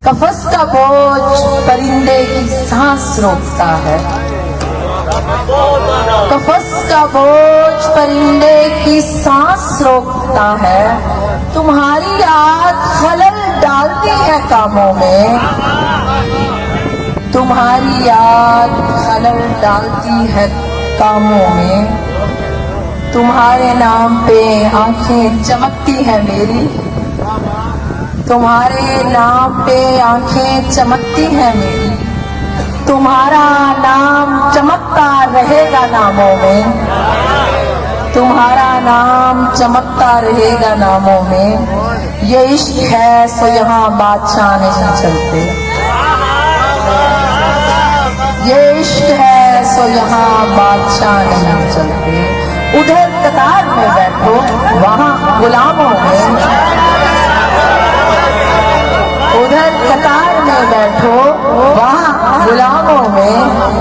कफस का बोझ परिंदे की सांस रोकता है। कफस का बोझ परिंदे की सांस रोकता है। तुम्हारी याद खलल डालती है कामों में। तुम्हारी याद खलल डालती है कामों में। तुम्हारे नाम पे आंखें चमकती है मेरी। तुम्हारे नाम पे आंखें चमकती है मेरी। तुम्हारा नाम चमकता रहेगा नामों में। तुम्हारा नाम चमकता रहेगा नामों में। ये इश्क है सो यहाँ बादशाह नहीं चलते। ये इश्क है सो यहाँ बादशाह नहीं चलते। उधर कतार में बैठो वहाँ गुलामों में। उधर कतार में बैठो वहाँ गुलामों में।